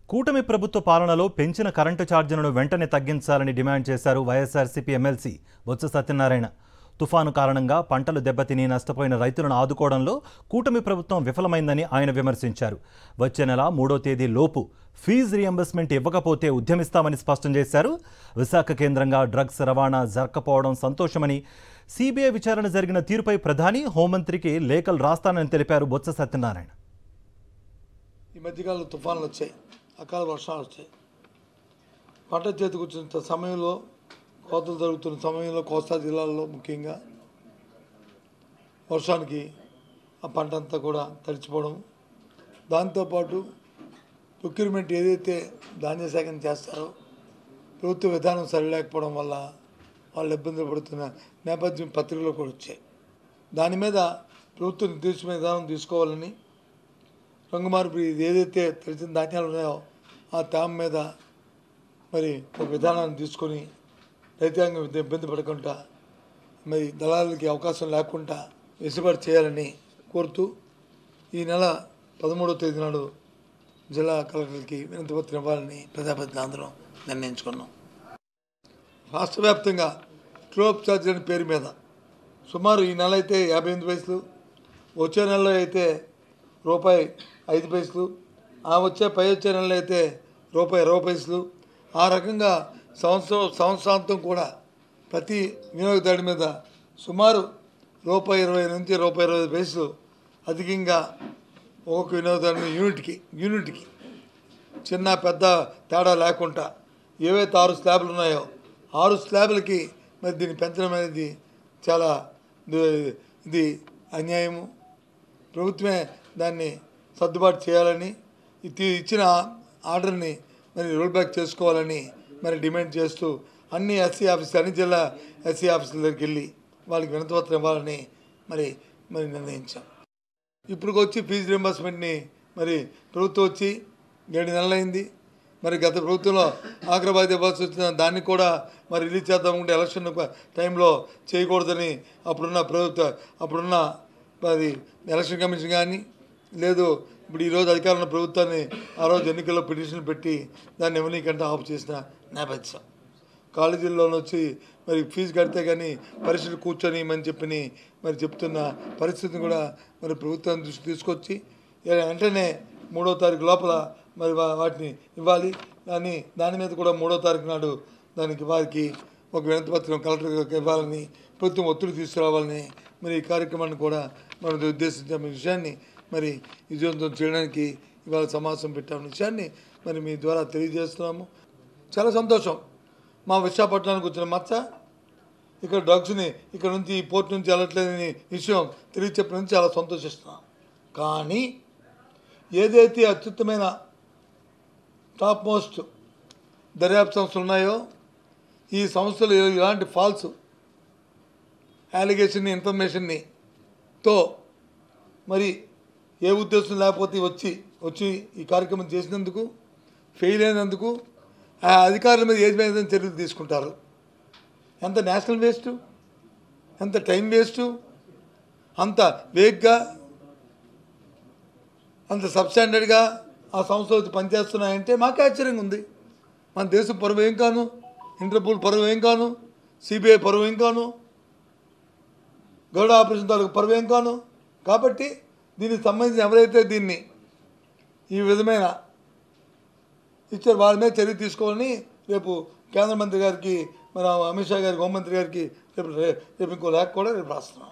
కూటమి ప్రభుత్వ పాలనలో పెంచిన కరెంటు ఛార్జీలను వెంటనే తగ్గించాలని డిమాండ్ చేశారు వైఎస్ఆర్సీపీ ఎమ్మెల్సీ బొత్స సత్యనారాయణ. తుఫాను కారణంగా పంటలు దెబ్బతిని నష్టపోయిన రైతులను ఆదుకోవడంలో కూటమి ప్రభుత్వం విఫలమైందని ఆయన విమర్శించారు. వచ్చే నెల 3వ తేదీ లోపు ఫీజు రియంబర్స్మెంట్ ఇవ్వకపోతే ఉద్యమిస్తామని స్పష్టం చేశారు. విశాఖ కేంద్రంగా డ్రగ్స్ రవాణా జరగకపోవడం సంతోషమని, సిబిఐ విచారణ జరిగిన తీరుపై ప్రధాని, హోంమంత్రికి లేఖలు రాస్తానని తెలిపారు బొత్స సత్యనారాయణ. ఈ మధ్యకాలంలో తుఫాన్లు వచ్చాయి, అకాల వర్షాలు వచ్చాయి. పంట చేతికి వచ్చిన సమయంలో, కోతలు జరుగుతున్న సమయంలో కోస్తా జిల్లాల్లో ముఖ్యంగా వర్షానికి ఆ పంట అంతా కూడా తడిచిపోవడం, దాంతోపాటు ప్రొక్యూర్మెంట్ ఏదైతే ధాన్య సేకరణ చేస్తారో ప్రభుత్వ విధానం సరిలేకపోవడం వల్ల వాళ్ళు ఇబ్బందులు పడుతున్న నేపథ్యం పత్రికలో కూడా వచ్చాయి. దాని మీద ప్రభుత్వం నిర్దేశమైన విధానం తీసుకోవాలని, రంగు మార్పు ఏదైతే తెలిసిన ధాన్యాలు ఉన్నాయో ఆ తేమ మీద మరి ఒక విధానాన్ని తీసుకొని రైతాంగం ఇబ్బంది పడకుండా, మరి దళాలకి అవకాశం లేకుండా వెసులుబాటు చేయాలని కోరుతూ ఈ నెల 13వ తేదీ నాడు జిల్లా కలెక్టర్కి వినతిపత్రం ఇవ్వాలని ప్రజాప్రతినిధులు అందరం నిర్ణయించుకున్నాం. రాష్ట్ర వ్యాప్తంగా ట్రోప్ ఛార్జీ అనే పేరు మీద సుమారు ఈ నెల అయితే 58 పైసలు, వచ్చే నెలలో అయితే ₹5, ఆ పై వచ్చే నెలలో అయితే ₹20. ఆ రకంగా సంవత్సరాంతం కూడా ప్రతి వినియోగదారుడి మీద సుమారు ₹20 నుంచి ₹25 అధికంగా ఒక్కొక్క వినియోగదారుని యూనిట్కి చిన్న పెద్ద తేడా లేకుండా ఏవైతే 6 స్లాబ్లు ఉన్నాయో 6 స్లాబ్లకి మరి దీన్ని పెంచడం అనేది చాలా ఇది అన్యాయము. ప్రభుత్వమే దాన్ని సర్దుబాటు చేయాలని, ఇచ్చిన ఆర్డర్ని మరి రోల్ బ్యాక్ చేసుకోవాలని మరి డిమాండ్ చేస్తూ అన్ని జిల్లా ఎస్సీ ఆఫీసుల దగ్గరికి వెళ్ళి వాళ్ళకి వినతిపత్రం ఇవ్వాలని మరి నిర్ణయించాం. ఇప్పుడు వచ్చి ఫీజు రింబర్స్మెంట్ని మరి ప్రభుత్వం వచ్చి 7 నెలలైంది. మరి గత ప్రభుత్వంలో ఆగ్రబాద్ ఇవ్వాల్సి వచ్చిన దాన్ని కూడా మరి రిలీజ్ చేద్దామంటే ఎలక్షన్ టైంలో చేయకూడదని అప్పుడున్న అది ఎలక్షన్ కమిషన్ కానీ లేదు, ఇప్పుడు ఈరోజు అధికారంలో ప్రభుత్వాన్ని ఆ రోజు ఎన్నికల్లో పిటిషన్ పెట్టి దాన్ని ఇవ్వనీకంటే ఆఫ్ చేసిన నేపథ్యం. కాలేజీల్లో వచ్చి మరి ఫీజు కడితే కానీ పరీక్షలు కూర్చొని చెప్పి మరి చెప్తున్న పరిస్థితిని కూడా మరి ప్రభుత్వం దృష్టి తీసుకొచ్చి వెంటనే 3వ తారీఖు లోపల మరి వాటిని ఇవ్వాలి. దాని మీద కూడా 3వ తారీఖు నాడు వారికి ఒక వినతిపత్రం కలెక్టర్కి ఇవ్వాలని, ప్రభుత్వం ఒత్తిడి తీసుకురావాలని మరి ఈ కార్యక్రమాన్ని కూడా మనం ఉద్దేశించిన విషయాన్ని మరి విజయవంతం చేయడానికి ఇవాళ సమావేశం పెట్టామన్న విషయాన్ని మరి మీ ద్వారా తెలియజేస్తున్నాము. చాలా సంతోషం. మా విశాఖపట్నానికి వచ్చిన మచ్చ ఇక్కడ డ్రగ్స్ని ఇక్కడ నుంచి ఈ పోర్ట్ నుంచి వెళ్ళట్లేదని విషయం తెలియచెప్పడం నుంచి చాలా సంతోషిస్తున్నాం. కానీ ఏదైతే అత్యుత్తమైన టాప్ మోస్ట్ దర్యాప్తు సంస్థలు ఉన్నాయో ఈ సంస్థలు ఇలాంటి ఫాల్స్ అలిగేషన్ ఇన్ఫర్మేషన్ని తో మరి ఏ ఉద్దేశం లేకపోతే వచ్చి ఈ కార్యక్రమం చేసినందుకు, ఫెయిల్ అయినందుకు ఆ అధికారుల మీద ఏ విధంగా చర్యలు తీసుకుంటారు? ఎంత నేషనల్ వేస్టు, ఎంత టైం వేస్టు, అంత వేగ్గా, అంత సబ్స్టాండర్డ్గా ఆ సంస్థలు వచ్చి పనిచేస్తున్నాయంటే మాకు ఆశ్చర్యంగా ఉంది. మన దేశం పరువు ఏం కాను, ఇంటర్పోల్ పరువు ఏం కాను, సిబిఐ పరువు ఏం కాను, గరుడ ఆపరేషన్ తాలూకు పరువు ఏం కాను. కాబట్టి దీనికి సంబంధించి ఎవరైతే దీన్ని ఈ విధమైన ఇచ్చారు వాళ్ళ మీద చర్య తీసుకోవాలని రేపు కేంద్ర మంత్రి గారికి, మన అమిత్ షా గారికి, హోంమంత్రి గారికి రేపు ఇంకో లేఖ కూడా రేపు రాస్తున్నాం.